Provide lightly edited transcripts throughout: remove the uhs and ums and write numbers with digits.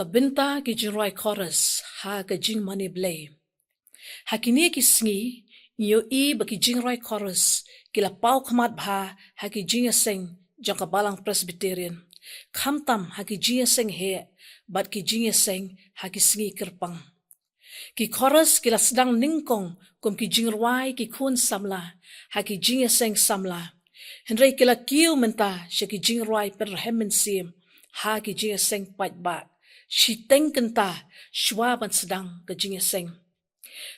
Kabinta ki jinroi chorus ha ka jing mani blay. Hakini ki sngi nyo I baki jinroi chorus kila pau khamat bha ha ki jinga sing jangka balang Presbyterian. Khamtam ha ki jinga sing he bat ki jinga sing ha ki sngi kirpang. Ki chorus kila sedang ningkong kum ki jingrwai ki kun samla ha ki jinga sing samla. Henry kila kiu menta sha ki jingrwai perhemen sim ha ki jinga sing pat ba. Shi tengkenta shwa ban sedang ke jinga sing.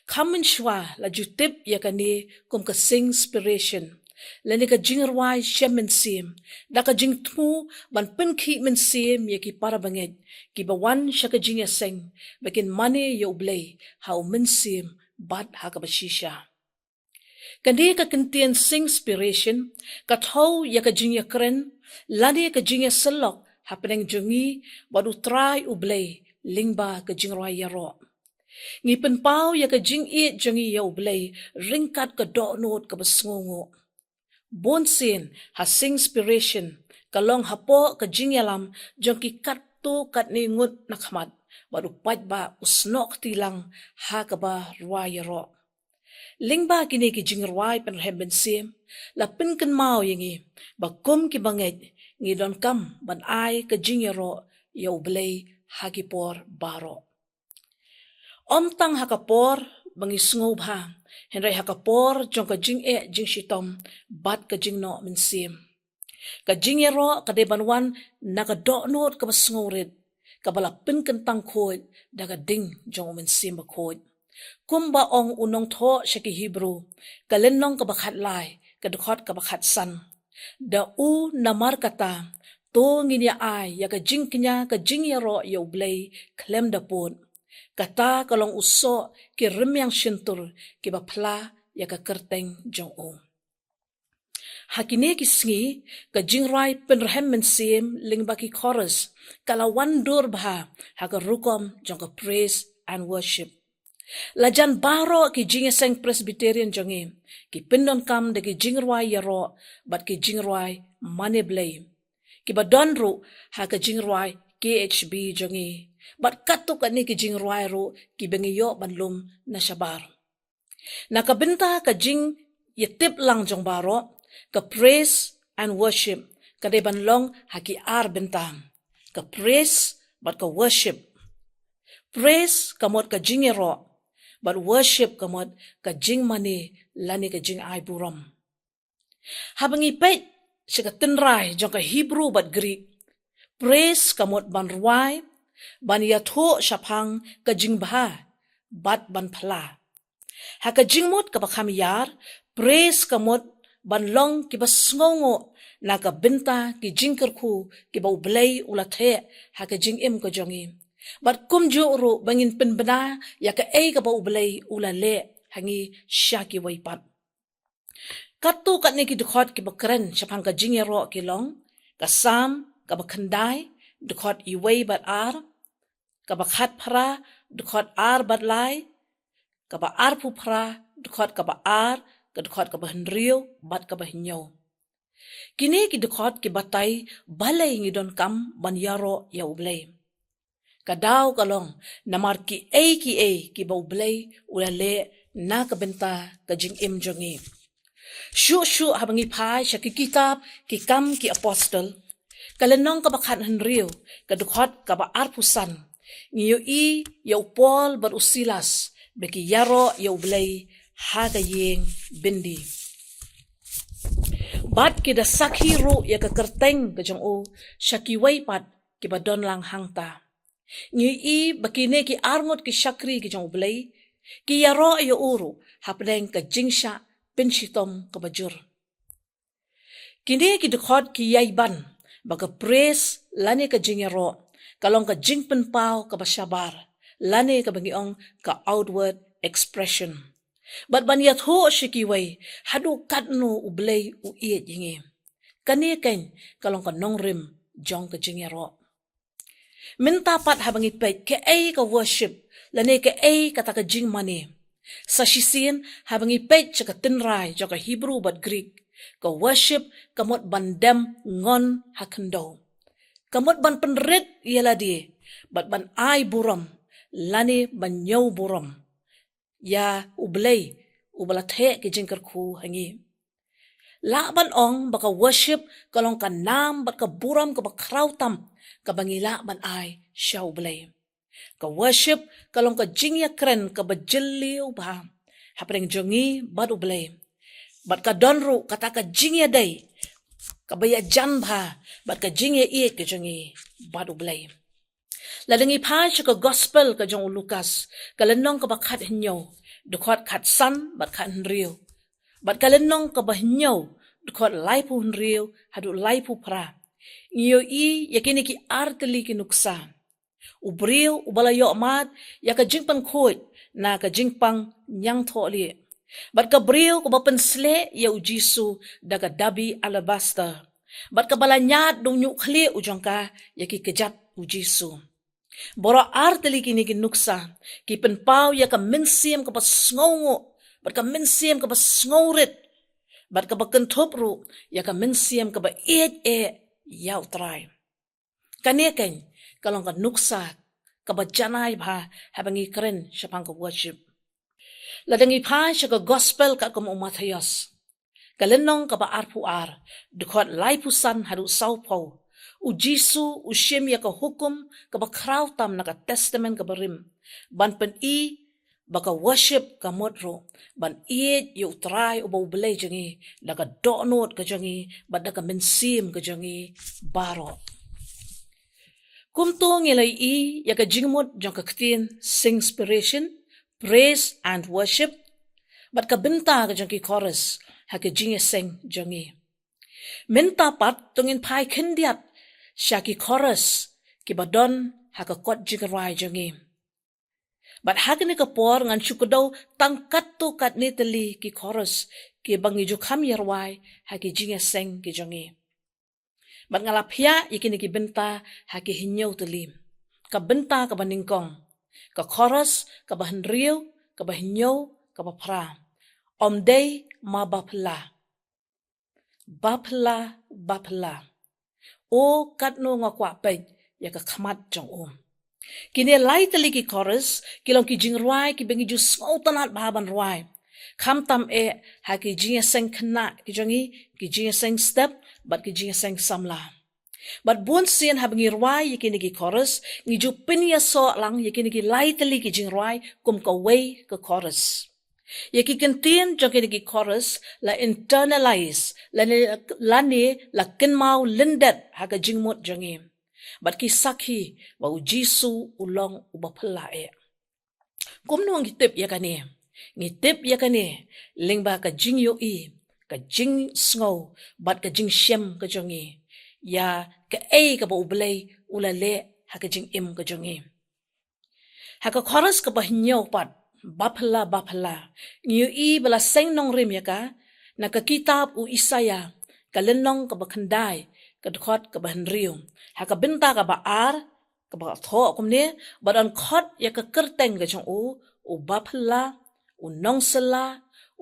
Kamen shwa la jutip ya kani kum ka sing inspiration. Lani ka jingrwai shemen sim. Da ka jing tmu ban penki men sim ya ki para banget. Ki bawan sha ka jinga sing. Bakin mani ya ublay ha men sim bad ha ka bashisha. Kandi ka kentian sing inspiration. Ka thau ya ka jinga kren. Lani ka jinga selok. Happeneng jungi badu try ublay lingba ke jingroi yaro. Ngi penpau ya ke jing it jungi ya ublay ringkat ke dok not ke besngongo. Bonsin ha sing inspiration kalong hapo ke jing yalam jongki kat tu kat ni ngut nakmat badu pat ba usnok tilang ha ke ba rua yaro. Lingba kini ki jingroi penheben sim la pinken mau yangi bakum ki banget ngi don kam ban ai ke jingero ya ublay hagipor baro. Om tang hakapor bangi sngov ha henry hakapor jong ka jing e jing shitom bat ka jing no min sim. Ka jingero ka de banwan na ka do not ka basngorit ka bala pinken tang khoi daga ding jong min sim ba khoi. Kumba ong unong tho shaki Hebrew ka lenong ka bakhat lai ka dukhot ka bakhat san. Da u namar kata to nginya ai ya ka jing knya ka jing yaro ya ublay klem da pon. Kata kalong uso ki remyang shintur ki bapla ya ka kerteng jong o. Hakine ki sngi ka jingrai penrhem men sim lingba ki chorus kala wan dur bha ha ka rukom jong ka praise and worship. Lajan baro ki jingeseng Presbyterian jongi ki pindon kam de ki jingrwai yaro bat ki jingrwai mane blay ki badonru ha ka jingrwai KHB jongi bat katuk ani ki jingrwai ro ki bengiyo banlum na shabar na kabinta ka jing yetip lang jong baro ka praise and worship ka de banlong ha ki ar bentam ka praise bat ka worship praise kamot ka jingero but worship kamot ka jing mani lani ka jing ai buram. Habang ipet siya ka tinray jong ka Hebrew but Greek. Praise kamot ban ruway, ban yatho syapang ka jing baha, bat ban pala. Ha ka jing mot ka bakamiyar, praise kamot ban long ki basngongo na ka binta ki jing kerku ki ba ublay ulathe ha ka jing im ka jongi. Bat kum juro bangin penbena ya ka ay ka ba ublay ulale hangi syaki waipat. Katu kat ni ki dukhot ki bakren syapang ka jingero ki long, ka sam ka bakandai, dukhot iway bat ar, ka bakhat para, dukhot ar bat lai, ka ba ar pu para, dukhot ka ba ar, ka dukhot ka ba henriyo, bat ka ba hinyaw. Kini ki dukhot ki batay balay ngidon kam ban yaro ya ublay. Kadaw kalong namar ki ki baublay ulale na kabenta ka jing im jongi. Shu habangi pai sya ki kitab ki kam ki apostol. Kalenong ka bakhat henriyo kadukhat ka ba arpusan. Ngiyo I ya upol bar usilas beki yaro ya ublay haga yeng bindi. Bat ki da sakhiro ya ka kerteng ka jong o sya ki waipat ki badon lang hangta. Ngi bakine ki arngot ki syakri ki jong ublay ki yaro ya uru hapneng ka jingsha pinshitom ka bajur. Kini ki dukhot ki yaiban baga praise lani ka jingero kalong ka jing penpau ka basyabar lani ka bangiong ka outward expression. Bat banyat ho shikiway hadu katno ublay uiet yingi. Kani ken kalong ka nongrim jong ka jingero. Minta pat habang ipet ke ay ka worship lani ke ay kata ka jing mani. Sa shisin habang ipet siya ka tinray jo ka Hebrew but Greek ka worship kamot bandem ngon hakendo. Kamot ban penrit yala di bat ban ai buram lani ban nyau buram ya ublay ubala the ke jingkar khu hangi la ban ong baka worship kalong ka nam bat ka buram ka bakrautam ka bangila ban ai sya ublay ka worship kalong ka jingya kren ka bajeliu ba hapreng jongi bat ublay bat ka donru kata ka jingya day ka baya janba bat ka jingya ie ke jongi bat ublay ladangi pa ka gospel ka jong Lukas kalenong ka bakhat hinyo dukhat khat san bat khat rio bat kalenong ka bahnyo dukhat laipu rio hadu laipu pra iyo I yakini ki arteli ki nuksa ubriu ubalayo mat ya ka jingpan khoi na ka jingpang nyang tholi bat ka briu ko bapensle ya ujisu daga dabi alabaster bat ka balanyat dong nyu khli ujongka ya ki kejat ujisu bora arteli kini ki nuksa ki penpau ya ka mensiam ka pasngongo bat ka mensiam ka pasngourit bat ka bakentopru ya ka mensiam ka ba yau try kaneken kalong ka nuksa ka ba janai bha habangi kren syapang ka worship ladangi pa ka gospel ka kum Matthias kalenong ka ba arpu ar dukhat laipu san hadu saupau ujisu ushim ya ka hukum ka ba krautam na ka testament ka barim ban pen baka worship ka modro ban yu try uba ublay jangi daga donot ka jangi bat daga mensim ka jangi baro kumto ngilay ya ka jingmot jang ka ktin sing inspiration praise and worship bat ka benta ka jangi chorus ha ka jingi sing jangi menta pat tungin pai kendiat syaki chorus ki badon ha ka kot jingrai jangi bat hagni ka por ngan syukudaw tangkat to kat ni teli ki chorus ki bangi ju kham yarwai ha ki jinga seng ki jongi bat ngalapya ikini ki benta ha ki hinyo teli ka benta ka baningkong ka chorus ka bahnriu ka bahnyo ka bapra omday ma bapla o katno ngakwa pe ya ka khamat jong kini lai tali ki chorus kilong ki jingruai ki bengi ju sngotanat bahaban ruai kham tam ha ki jinga seng khna ki jongi ki jinga seng step bat ki jinga seng samla bat bun sien ha bengi ruai kini ki chorus ngi ju pinya so lang kini ki lai tali ki jingruai kum ka wei ka chorus ki kentin jong kini ki chorus la internalize la kinmau lindet ha ka jingmot jongi bat ki sakhi wa ujisu ulong ubapla kumno ngitip ya kane lingba ka jing yo ka jing sngo bat ka jing shem ka jongi ya ka ka ba ublay ulale ha ka jing im ka jongi ha ka chorus ka bahnyo pat bapla ngiu bala seng nong rim ya ka na ka kitab u Isaya ka lenong ka bakhandai ka dkhot ka bahnrium ha ka benta ka ba ar ka ba tho kumne badan khot ya ka kerteng ka jong u bapla u nongsala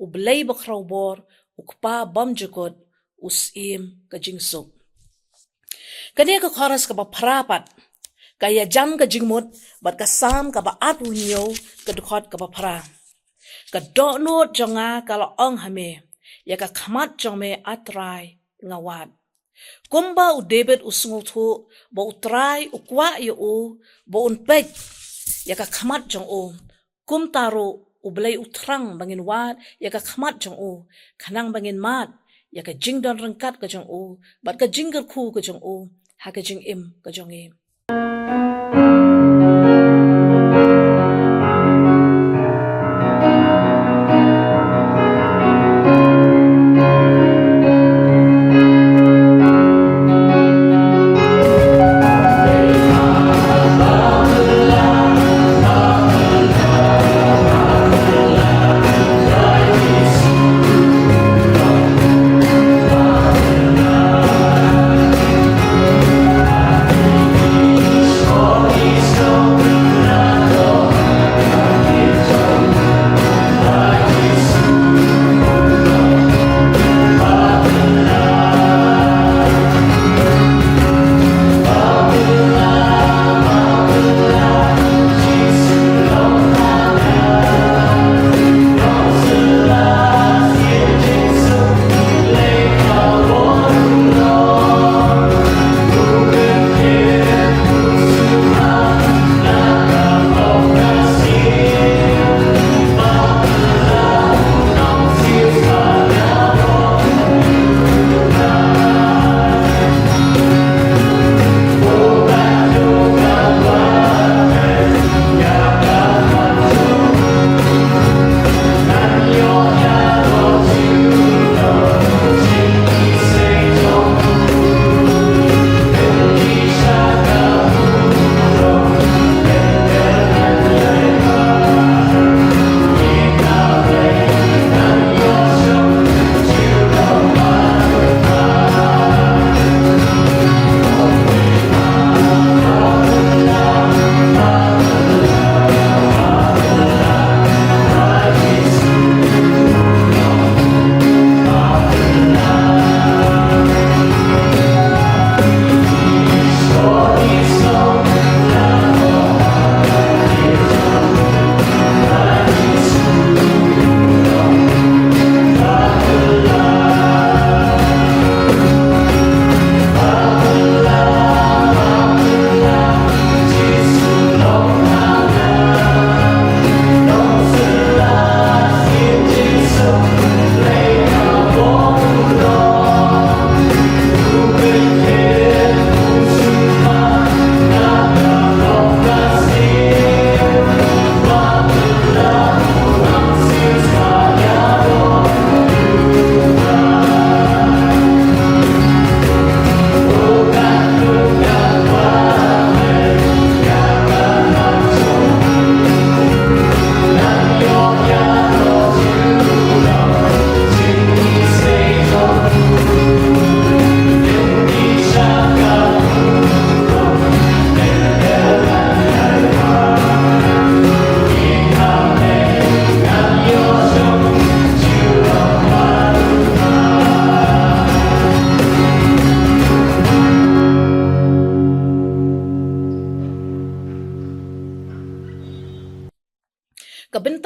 u blay bakrobor u kpa bam jukot u sim ka jingsuk kania ka chorus ka ba phrapat kaya jam ka jingmut bat ka sam ka ba at unyo ka dkhot ka ba phra ka donot jonga kala ong hame ya ka khamat jongme atrai ngawat kumba u David usnguthu bo utrai ukwa yo bo unpek ya ka khamat jong kum taro ublay utrang bangin wat ya ka khamat jong khanang bangin mat ya ka jingdon rengkat ka jong bat ka jingger khu ka jong ha ka jing im ka jong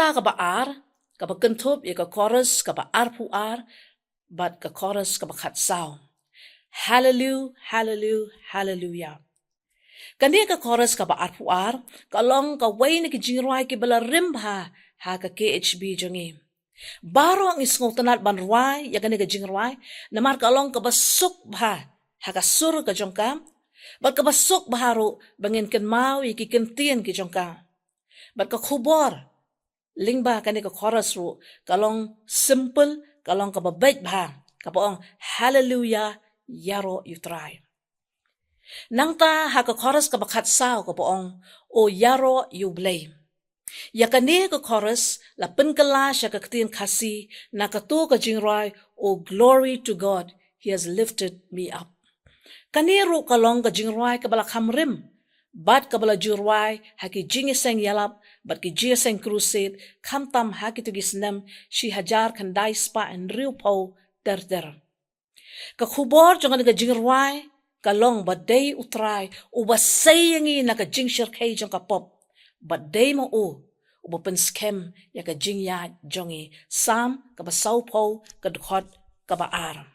Kabenta kabaar, kabagentop ya ka chorus kabaar puar, but ka chorus kabakhat sao. Hallelujah, hallelujah, hallelujah. Kani ka chorus kabaar puar, kalong ka way na kijingruay kibala rimha ha ka KHB jongi. Baro ang isngotanat banruay ya kani ka jingruay, namar kalong kabasok bha ha ka sur ka jongka, bat kabasok baharo bangin kan mau ikikentian ki jongka. Bat ka khubor lingba kani ka chorus ru kalong simple kalong kababait bha kapoong hallelujah yaro yutray. Nang ta ha ka chorus kabakhat sao kapoong o yaro yublay. Ya kani ka chorus la penkala siya kaktiin kasi na katu ka jingray o glory to God, He has lifted me up. Kani ru kalong ka jingray kabala kamrim, bat kabala jurway haki jingiseng yalap, bat ki jingiseng crusade, kamtam haki tugisnem, si hajar kanday spa en riu pau der. Kakubor jangan ka jingray, kalong baday utray, uba sayangi na ka jingshir kay jang kapop, baday mo uba penskem ya ka jingya jongi, sam kabasaw pau kadukot kabaar.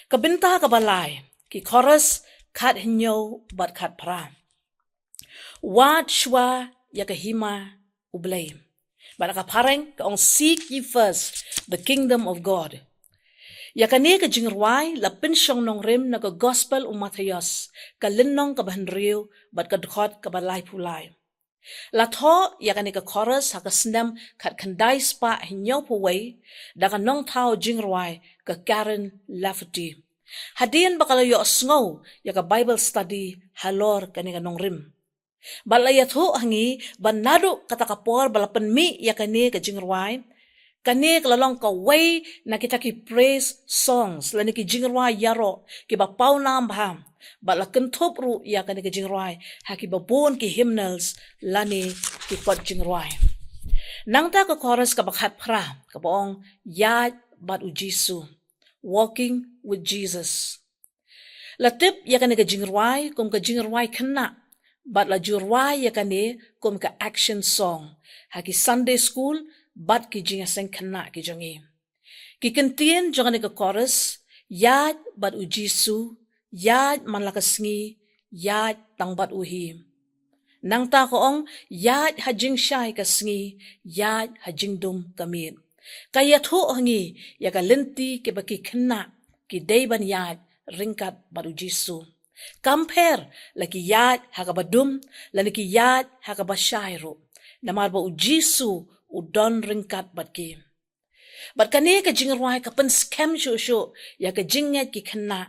Kabinta kabalay, ki chorus kat hinyo bat kat pra. Wat shwa yakahima ublay. Baraka pareng kaong seek ye first the kingdom of God. Yakani ka jingruay la pinsyong nong rim na ka gospel umatayos ka linnong ka bahanriyo bat ka dukot ka balay pulay. Latho yakani ka chorus ha ka snem kat kanday spa hinyo puway da ka nong tao jingruay ka Karen Lafferty. Hadian bakalayo asngaw ya ka Bible study halor kani ka nong rim. Balayat ho hangi banado katakapor balapan mi yakani ka jingruay Kani kalalong ka way na kita ki praise songs lani ki jingrwa yaro ki ba pau nam baham ba la kentop ru ya kani ki jingrwa ha ki ba bon ki hymnals lani ki pot jingrwa. Nang ta ka chorus ka bakhat pra ka bong yad bat u Jisu, walking with Jesus. Latip ya kani ka jingrwa kum ka jingrwa kena bat la jurwa ya kani kum ka action song ha ki Sunday school bat ki jinga seng kena ki jongi. Ki kentien jongani ka chorus, yad bat u Jisu, yad man lakasngi, yad tang bat uhi. Nang ta koong yad hajing syai kasngi, yad hajing dum kamit. Kaya tu hangi, ya ka lenti ki baki kena, ki dayban yad ringkat bat u Jisu. Compare laki yad hakabadum, laki yad hakabasyayro. Namar ba u Jisu, udon ringkat bat ki. Bat kani ka jingarwai ka pen scam syo ya ka jinget ki kena.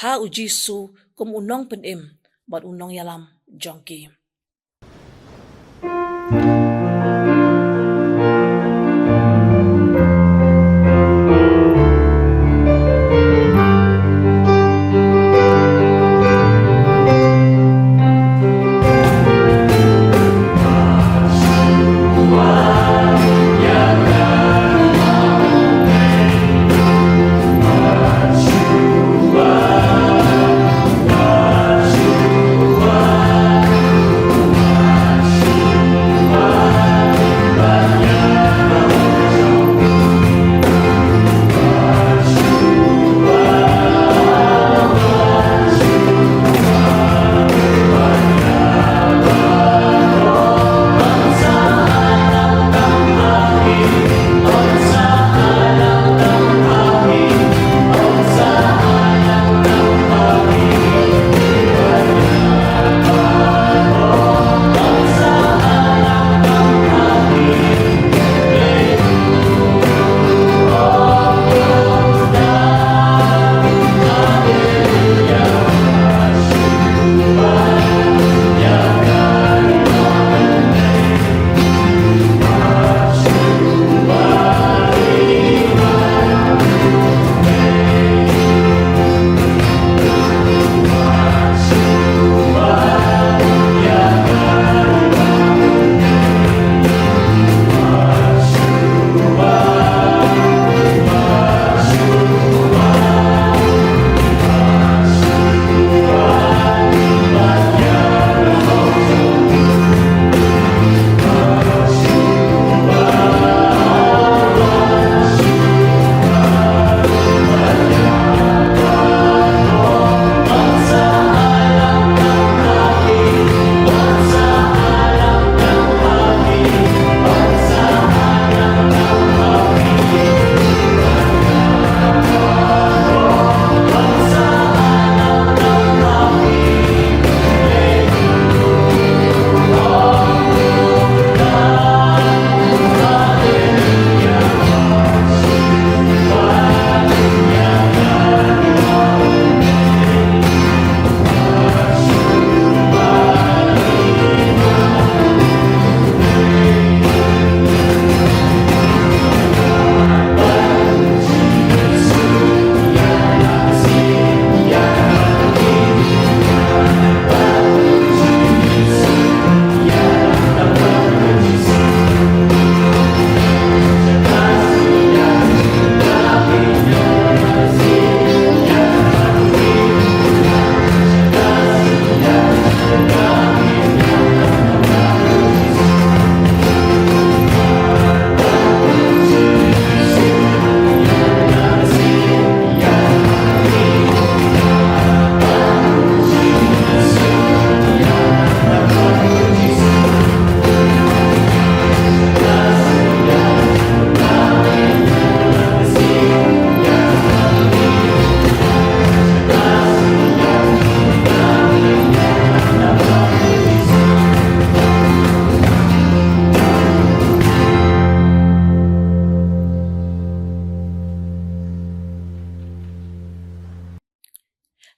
Ha u Jisu kum unong pen im bat unong yalam jongki.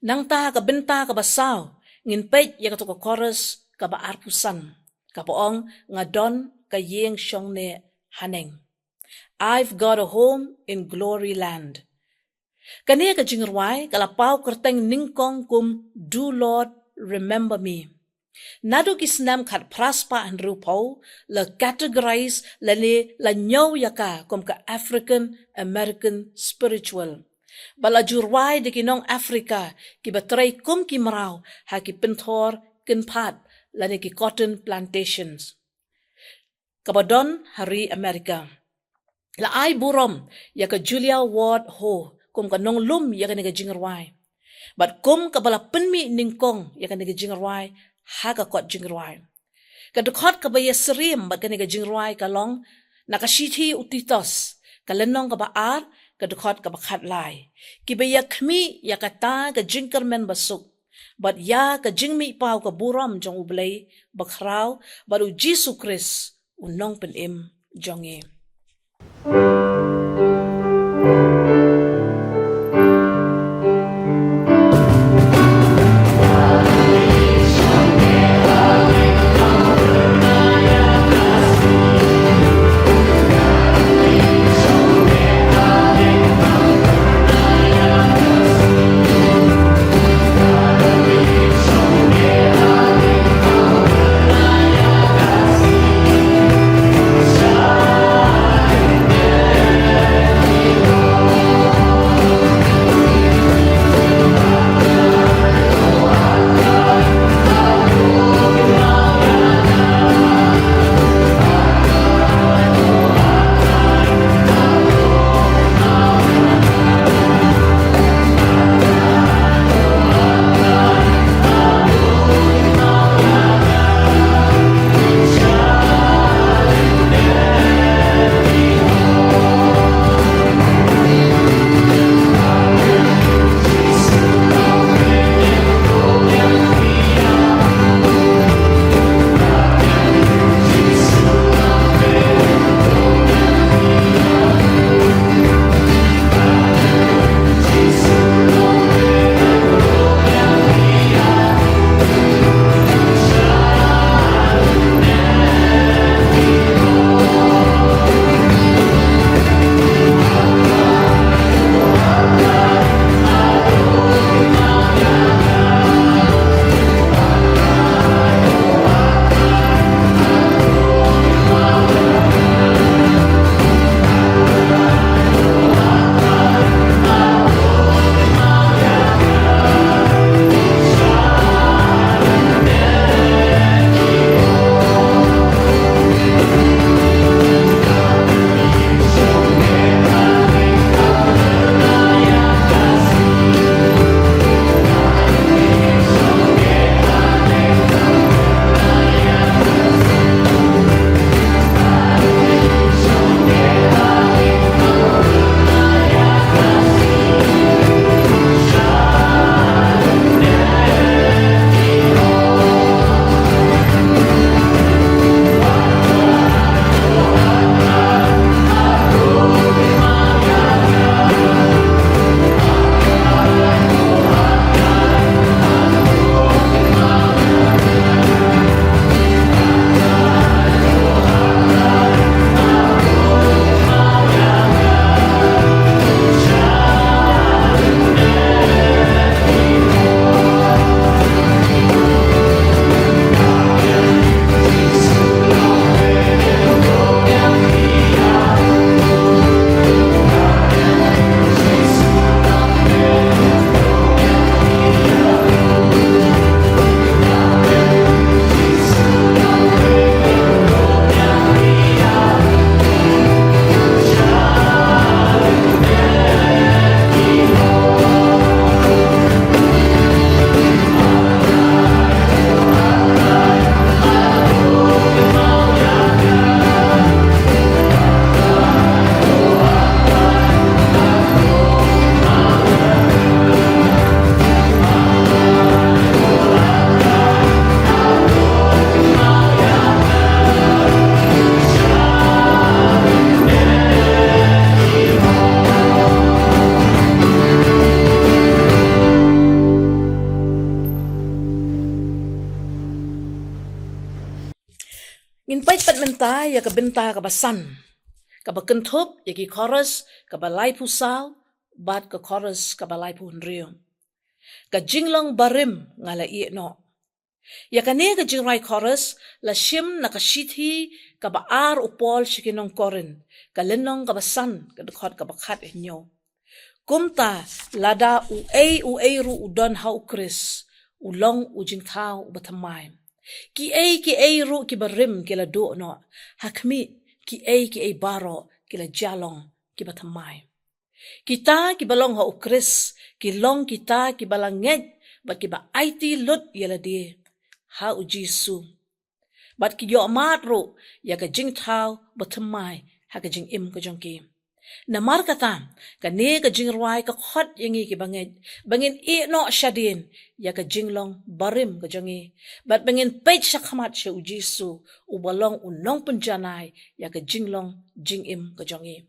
Nang ta ka benta ka basaw, ngin pet ya ka to ka chorus ka ba arpusan, ka poong nga don ka yeng syong ne haneng. I've got a home in glory land. Kania ka jingruai kalapau kerteng ningkong kum do Lord remember me. Nadu kisnam kat praspa and rupau la categorize la ne la nyau yaka kum ka African American spiritual. Bala jurwai de kinong Africa ki batray kum ki marau ha ki pintor kin pat la ne ki cotton plantations. Kabadon hari Amerika. La ai burom yaka Julia Ward Ho kum ka nong lum yaka nega jingerwai. But kum ka bala penmi ningkong yaka nega jingerwai haga kot jingerwai. Kadukot ka baya serim bat ka nega jingerwai kalong nakashithi utitos kalenong ka baar kadukot ka bakat lai. Ki baya kmi yaka ta ka jingkermen basuk. But ya ka jingmi pau ka burom jong ublay bakrau baru Jisu Kris unong penim jonge. Ngin pait pat menta ya ka benta ka basan. Kabakentup yaki chorus kabalai pusau bat ka chorus kabalai pu nrium. Ka jinglong barim ngala i no. Ya kane ka jingrai chorus la shim na ka shithi ka ba ar upol shikinong korin ka lenong ka basan ka dekot ka bakat inyo. Kumta lada u ei ru udon hau kris ulong ujing tau batamai. Ki ei ru ki barim ki la do no hakmi ki ei baro ki la jalong ki batamai. Kita ki balong hau kris ki long kita ki balanget bat ki ba aiti lut yala die. Ha ujisu. Bat ki yo mat ro ya ka jing tau batamai ha ka jing im ka jongki. Namar kata ka ne ka jing ruai ka khot yangi ki bangin i no shadin ya ka jing long barim ka jongi. Bat bangin peit shakhamat she ujisu u balong unong penjanai ya ka jing long jing im ka jongi.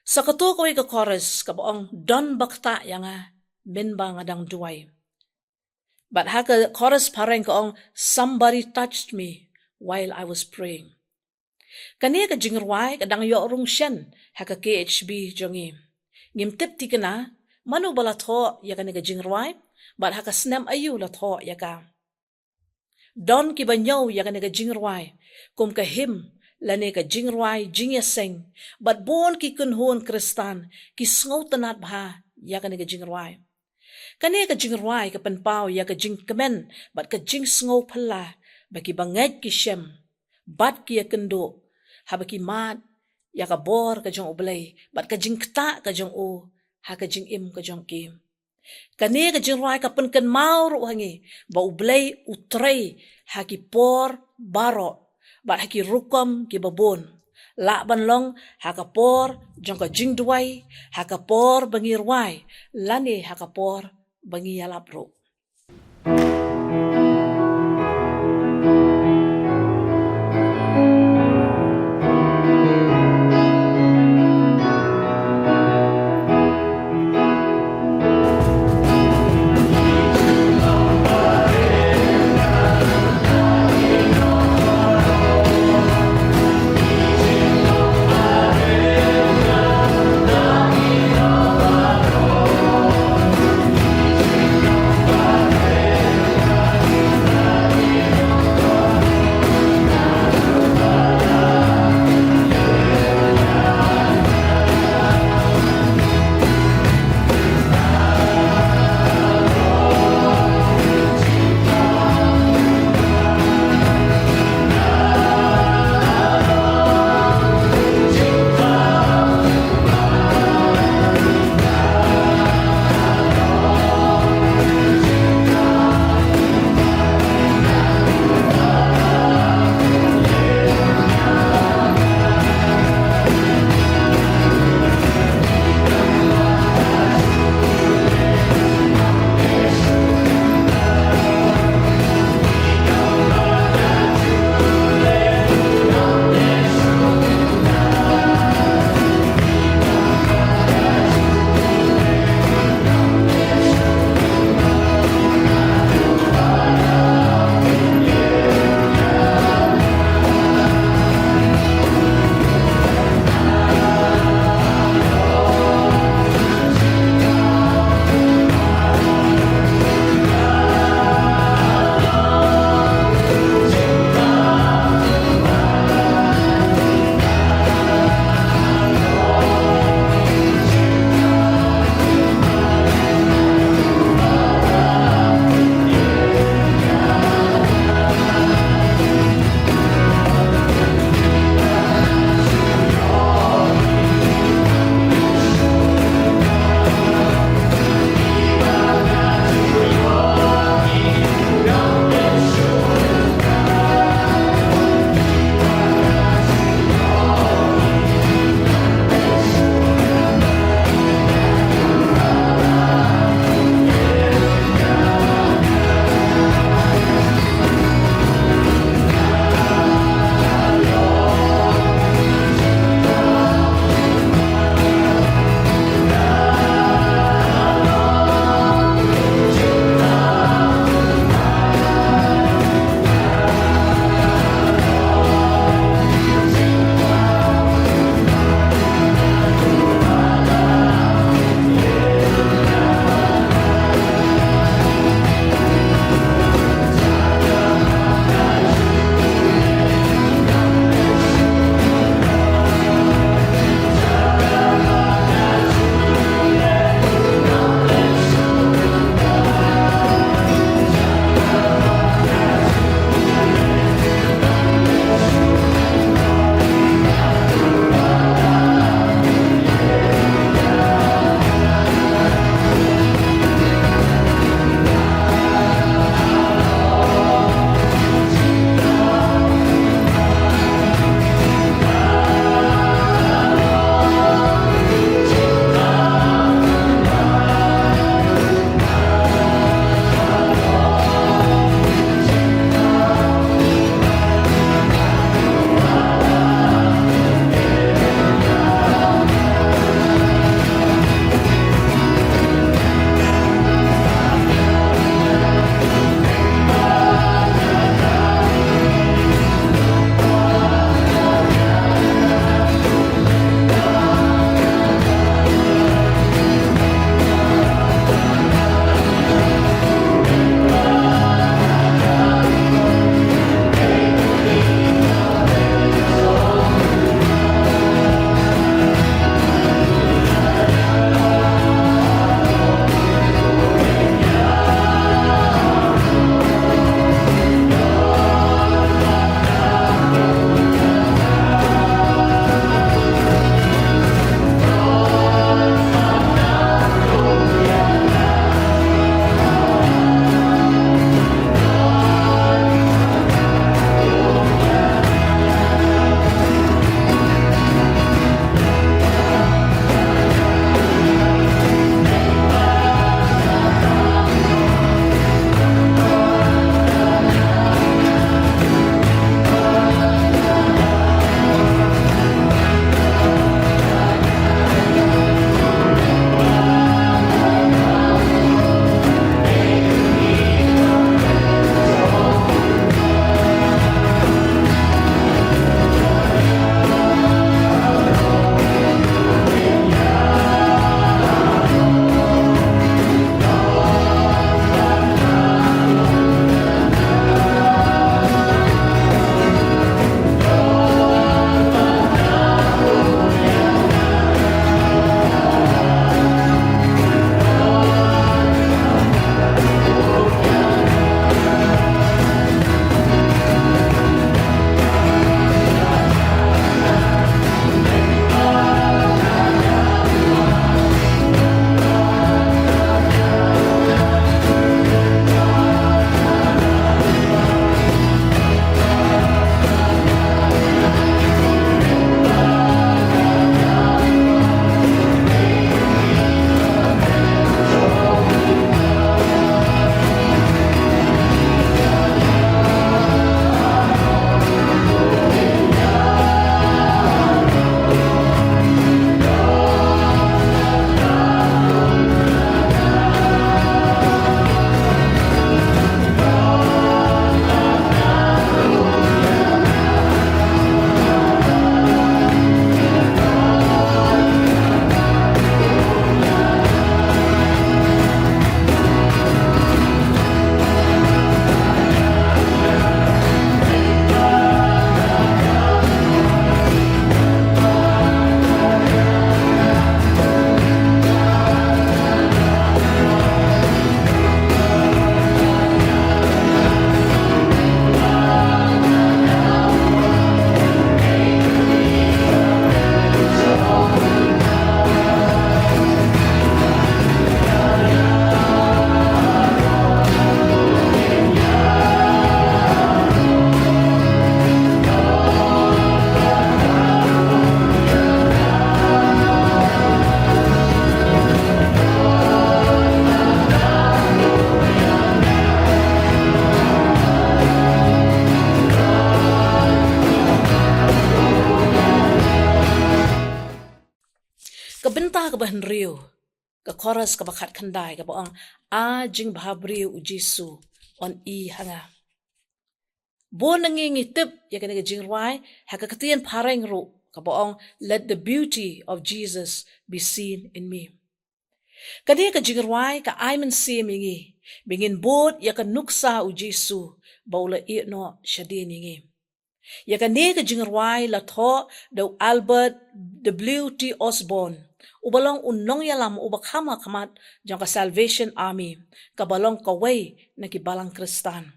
Sakato ko ka chorus ka boong don bakta yanga minba ngadang duai. But haka chorus pareng kaong somebody touched me while I was praying. Kani ka jingruai kadang yo rung shen haka KHB jongi. Ngim tip ti kana manu bala tho ya kani ka jingruai but haka snam ayu la tho ya ka. Don ki banyaw ya kani ka jingruai kum ka him lane ka jingruai jingya seng but bon ki kunhon kristan ki sngaw tanat bha ya kani ka jingruai. Kani ka jingruai ka panpao ya ka jing kemen bat ka jing sngaw pala baki banget ki shem bat ki ya kendo habaki mat ya ka bor ka jong oblay bat ka jing kta ka jong o ha ka jing im ka jong ki. Kani ka jingruai ka penken mau ru hangi ba oblay utray ha ki por baro bat ha ki rukom ki babon. La banlong ha ka por jong ka jing duai ha ka por bangirwai lani ha ka por bangi yalapro. benta ka bahan riu, ka chorus ka bakat kandai, ka baang jing bahabriu u Jesu on I hanga. Bo nangingi tip, ya ka nega jing ruai, haka katian pareng ru, ka baang let the beauty of Jesus be seen in me. Kadi ka jing ruai, ka ay man siya mingi, bingin bod ya ka nuksa u Jesu, baula I no siya din mingi. Ya ka nega jing ruai la tho daw Albert W.T. Osborne, ubalong unong yalam ubakama kamat jang ka Salvation Army, kabalong kaway na kibalang Kristan.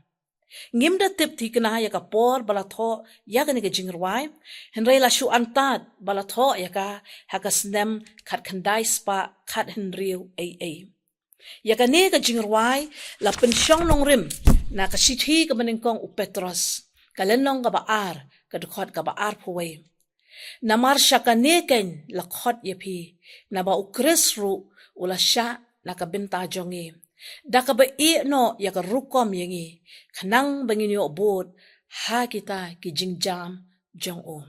Ngimda tip ti kena ya ka por balatho ya ka nega jing ruai, henry la shu antad balatho ya ka hakasnem kat kandai spa kat henriu ay. Ya ka nega jing ruai la pensyong nong rim na kasithi ka maningkong u Petros, kalenong ka baar kadukot ka baar puway. Namar siya ka neken lakot yapi, na ba u Krisru ula siya nakabinta jongi. Da ka ba no ya ka rukom yangi, kanang bangin yo bod, ha kita ki jingjam jong o.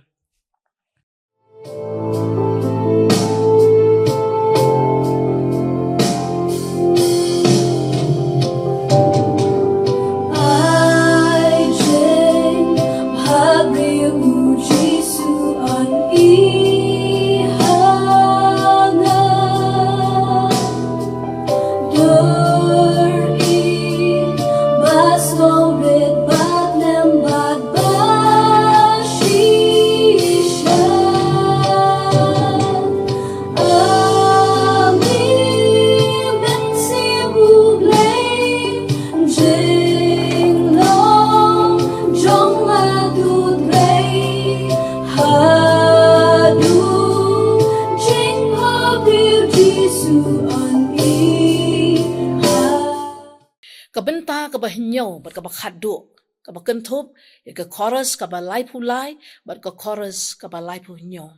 Kabenta ka ba hinyo, bat ka ba khaduk, ka ba kentup, ya ka chorus ka ba lai pulai, bat ka chorus ka ba lai pu hinyo.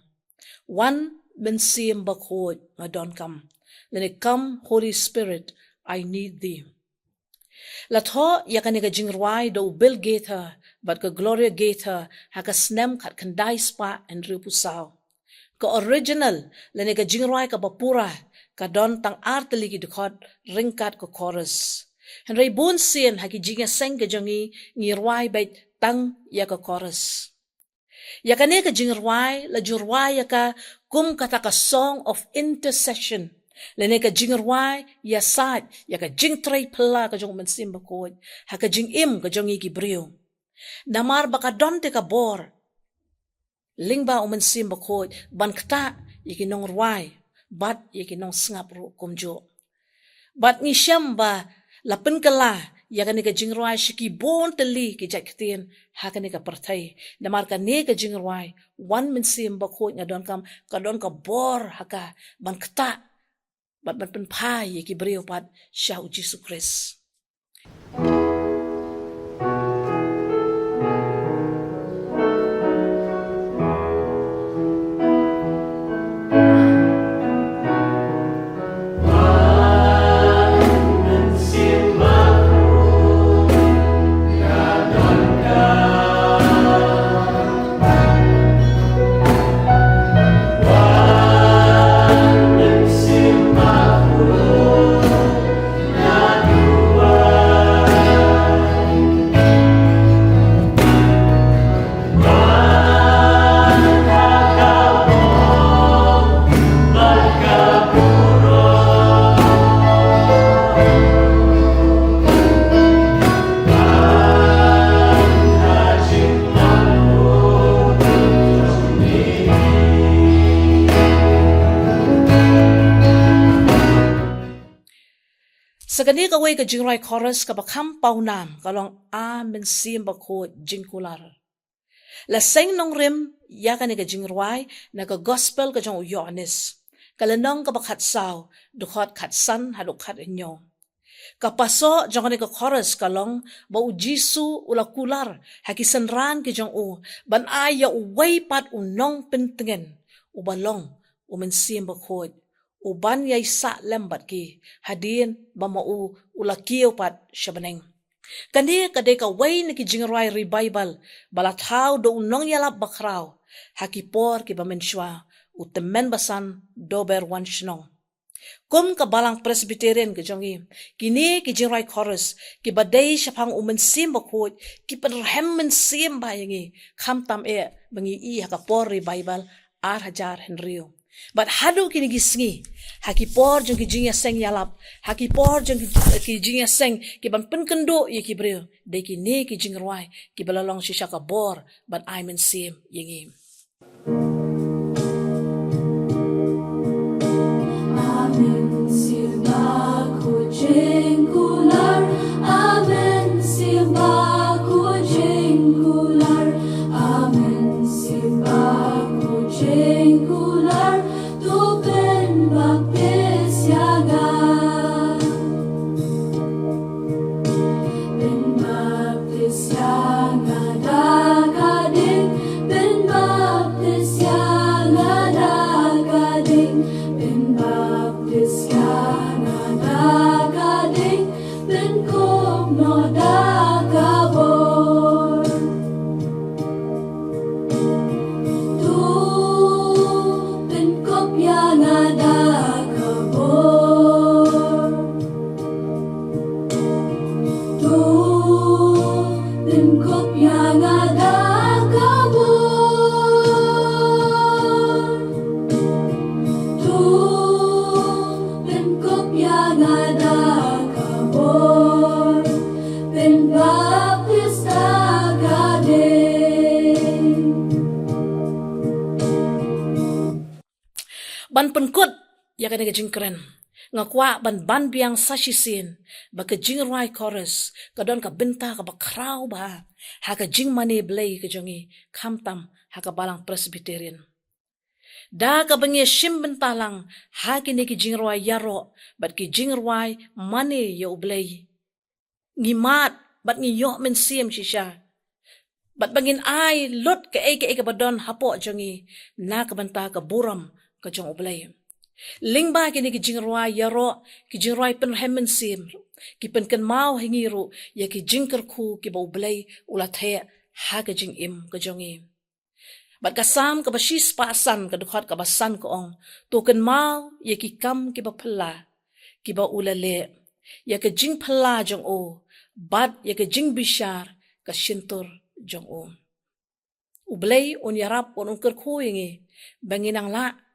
One ben siem ba khod nga don kam. Lene come Holy Spirit, I need thee. Latho ya ka nega jingruai do Bill Gaither, bat ka Gloria Gaither, ha ka snem kat kandai spa and ripusao. Ka original, lene ka jingruai ka ba pura, ka don tang arteligi dukot ringkat ka chorus. Henry bun sien haki jinga seng ka jongi ngirwai bait tang ya ka chorus. Ya ka ne ka jingirwai la jurwai ya ka kum kata ka song of intercession. Lene ka jingirwai ya sad ya ka jing tray pala ka jong mansim bakod. Haka jing im ka jongi gibriyo. Namar baka donte ka bor. Lingba umansim bakod ban kata yakinong rwai bat yakinong sngap ru kumjo. Bat ni siyam ba lapen kala ya ka nika jingruai shiki bon teli ki jaktin ha ka nika partai namar ka nika jingruai wan min sim ba ko nga don kam ka don ka bor haka ban kta bat pen pai ki brio pat sha u Jesus Christ. Sagani ka way ka jingray chorus ka bakam paunam kalong men sim bako jingkular. La seng nong rim ya ka ni ka jingray na ka gospel ka jong Yohanes. Kalanong ka bakat saw dukot katsan hadukat inyo. Kapaso jong ni ka chorus kalong ba u Jisu ula kular hakisan ran ki jong u ban aya way pat unong pentengen ubalong men sim bako uban yay sa lembat ki hadin ba mau ulakiw pat siya baneng. Kani kadai ka way ni ki jingrai revival balathau do unong yalap bakrao hakipor ki bamenshwa utemen basan dober wan shnong. Kum ka balang Presbyterian ke jongi kini ki jingrai chorus ki badai syapang sim bakut ki penrhem sim bayangi kham tam bangi I hakapor revival ar hajar henrio. But hadu kini gisngi hakipor jong ki jingya seng yalap hakipor jong ki jingya seng ki ban penkendo ye ki breu de ki ne ki jingrai ki balalong shisha ka bor ban I sim yengi. Amen simbaku jengkular, amen simbaku jengkular, amen simbaku jengkular, tupen baptisyaga, ben baptisyaga dagading, ben baptisyaga dagading, ben baptisyaga dagading, ben kumno dagabor. Tu ben kopyaga dagabor. Tu ben kopyaga dagabor. Tu ben kopyaga dagabor. Ben baptis dagading. Ban penkut ya kena jingkren ngakwa ban biang sashisin ba ke jingrai chorus kadon ka benta ka bakrau ba ha ka jing mane blay ke jongi khamtam ha ka balang Presbyterian da ka bangi shim bentalang ha kini ki jingrai yaro bat ki jingrai mane yo blay ngimat bat ngi yo men sim shisha bat bangin ai lot ke ke badon hapo jongi na ka benta ka buram ka jong oblay lingba kini ki jingrwa yaro ki jingrwa pen hemen sim ki pen kan mau hingiru ya ki jingker ku ki bau blay ulat he ha ka jing im ka jongi bat kasam ka bashis pasan ka dukhat ka basan ko ong to kan mau ya ki kam ki ba phla ki ba ulale ya ka jing phla jong o bat ya ka jing bishar ka shintur jong o ublay on yarap on ker ku yingi banginang la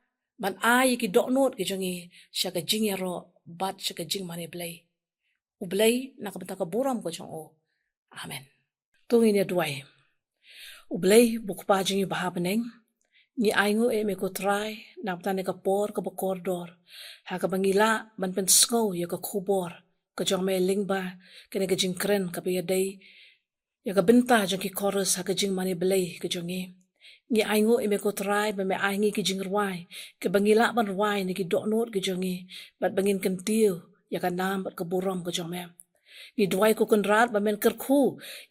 ban ai ki dok not ki jongi shaka jing yaro bat shaka jing mane blay ublay nakabenta ka buram ko jong o amen tungi ne duai ublay bukpa jingi bahabeneng ni aingu me ko try naptane ka por ka bokordor ha ka bangila ban pen sko ya ka khubor ka jong me lingba kene ka jing kren ka pe dai ya ka benta jong ki chorus ha ka jing mane blay ka jongi ni aingu me ko try ba me aingi ki jingruai ke bangila ban ruai ni ki doknot ki jongi bat bangin kentiu ya ka nam bat ka buram ko jome ni duai ko kunrat ba men kerku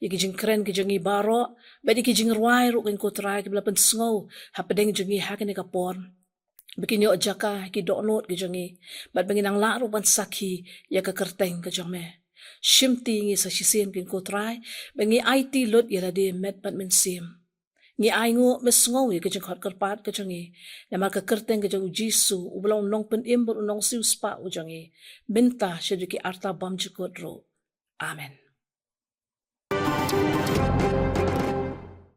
ya ki jingkren ki jongi baro ba di ki jingruai ru kan ko try ki blapan sngo ha pedeng jongi ha ni ka pon bikin yo jaka ki doknot ki jongi bat bangin ang la ru ban sakhi ya ka kerteng ka jome shimti ngi sa shisen kin ko try bangi IT lot ya de met bat men sim ni aingu mesngo ke jeng khot kerpat ke jongi nama ka kerteng ke jong jisu ublong nong pen imbur nong siu spa u jongi benta shediki arta bam jikot ro amen.